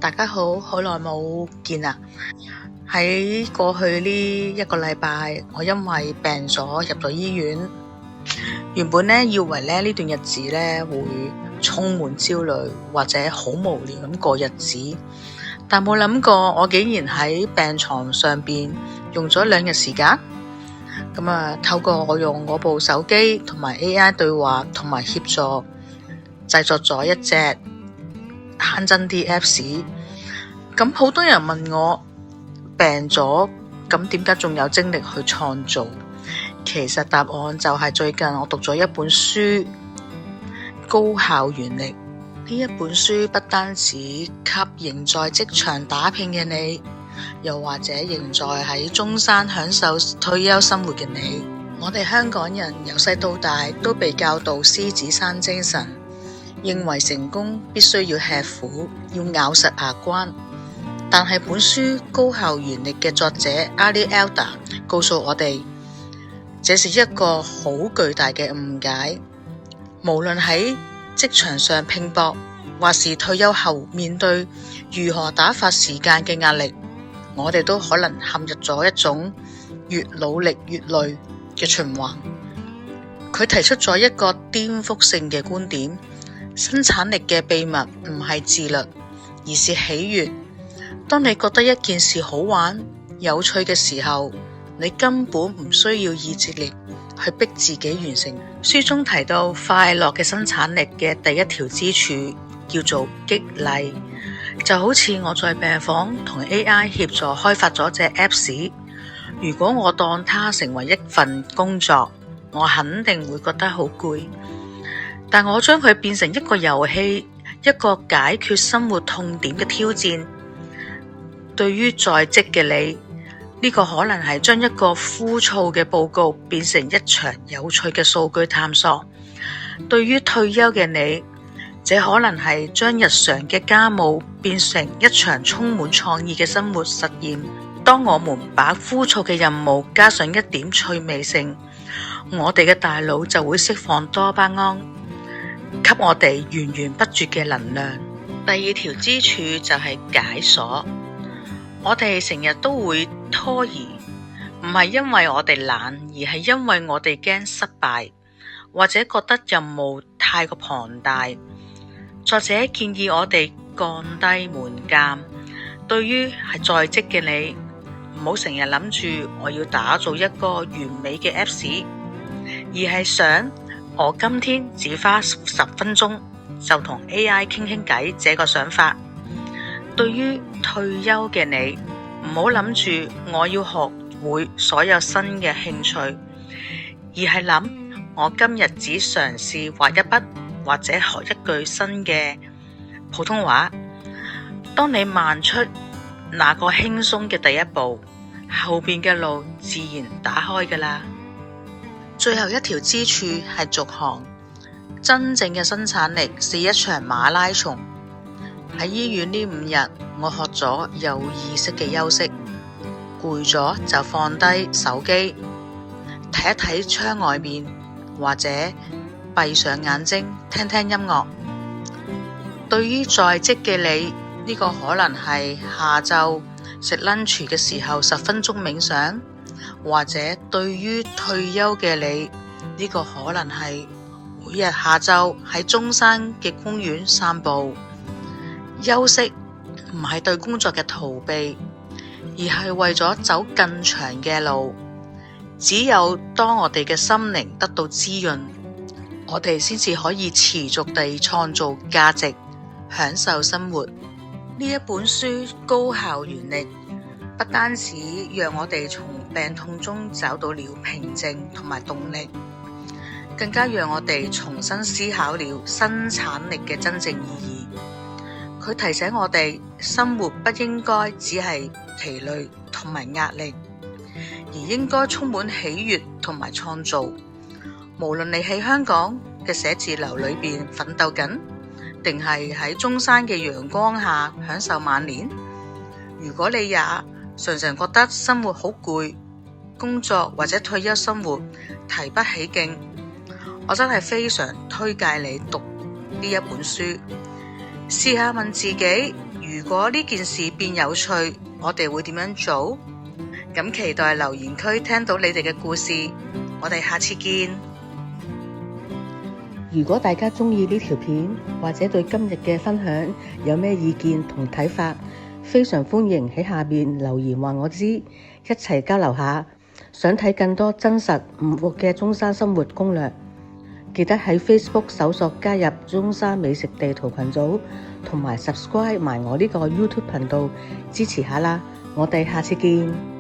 大家好，好耐冇見啦。喺過去呢一個禮拜，我因為病咗入咗醫院。原本以為呢段日子會充滿焦慮或者好無聊咁過日子，但冇諗過我竟然喺病床上邊用咗2日時間。透過我用我部手機同埋 AI 對話同埋協助，製作咗一隻慳真啲 Apps。咁好多人問我病咗，咁點解仲有精力去創造？其實答案就係最近我讀咗一本書《高效原力》。呢一本書不單止給仍在職場打拼嘅你，又或者仍在喺中山享受退休生活嘅你。我哋香港人由細到大都被教導獅子山精神，認為成功必須要吃苦，要咬實牙關。但係本書《高效原力》嘅作者 Ali Elder 告訴我哋，這是一個好巨大嘅誤解。無論喺職場上拼搏，或是退休後面對如何打發時間嘅壓力，我哋都可能陷入咗一種越努力越累嘅循環。佢提出咗一個顛覆性嘅觀點：生產力嘅秘密唔係自律，而是喜悅。當你覺得一件事好玩、有趣嘅時候，你根本唔需要意志力去逼自己完成。書中提到快樂嘅生產力嘅第一條支柱叫做激勵，就好似我在病房同 AI 協助開發咗隻 Apps。如果我當它成為一份工作，我肯定會覺得好攰。但我將佢變成一個遊戲，一個解決生活痛點嘅挑戰。對於在職嘅你，呢個可能係將一個枯燥嘅報告變成一場有趣嘅數據探索。對於退休嘅你，這可能係將日常嘅家務變成一場充滿創意嘅生活實驗。當我們把枯燥嘅任務加上一點趣味性，我哋嘅大腦就會釋放多巴胺，給我哋源源不絕嘅能量。第二條支柱就係解鎖。我哋成日都會拖延，唔係因為我哋懶，而係因為我哋驚失敗，或者覺得任務太過龐大。作者建議我哋降低門檻。對於係在職嘅你，唔好成日諗住我要打造一個完美嘅 Apps， 而係想我今天只花10分鐘就同 AI 傾傾偈這個想法。對於退休嘅你，唔好諗住我要學會所有新嘅興趣，而係諗我今日只嘗試畫一筆或者學一句新嘅普通話。當你邁出那個輕鬆嘅第一步，後邊嘅路自然打開㗎喇。最後一條支柱係續航。真正嘅生產力是一場馬拉松。喺醫院呢5日，我學咗有意識嘅休息，攰咗就放低手機，睇一睇窗外面，或者閉上眼睛聽聽音樂。對於在職嘅你，呢個可能係下晝食 lunch 嘅時候10分鐘冥想，或者對於退休嘅你，呢個可能係每日下晝喺中山嘅公園散步。休息唔係對工作嘅逃避，而係為咗走更長嘅路。只有當我哋嘅心靈得到滋潤，我哋先至可以持續地創造價值，享受生活。呢一本書《高效原力》不單止讓我哋從病痛中找到了平靜同埋動力，更加讓我哋重新思考了生產力嘅真正意義。佢提醒我哋，生活不應該只係疲累同埋壓力，而應該充滿喜悅同埋創造。無論你喺香港嘅寫字樓裏邊奮鬥緊，定係喺中山嘅陽光下享受晚年。如果你也常常覺得生活好攰，工作或者退休生活提不起勁，我真係非常推介你讀呢一本書。試下問自己，如果呢件事變有趣，我哋會點樣做？咁期待留言區聽到你哋嘅故事，我哋下次見。如果大家鍾意呢條片，或者對今日嘅分享有咩意見同睇法，非常歡迎喺下面留言話我知，一齊交流下。想睇更多真實唔伏嘅中山生活攻略，記得喺 Facebook 搜索加入中山美食地圖群組，同埋 subscribe 埋我呢個 YouTube 頻道支持下啦。我哋下次見。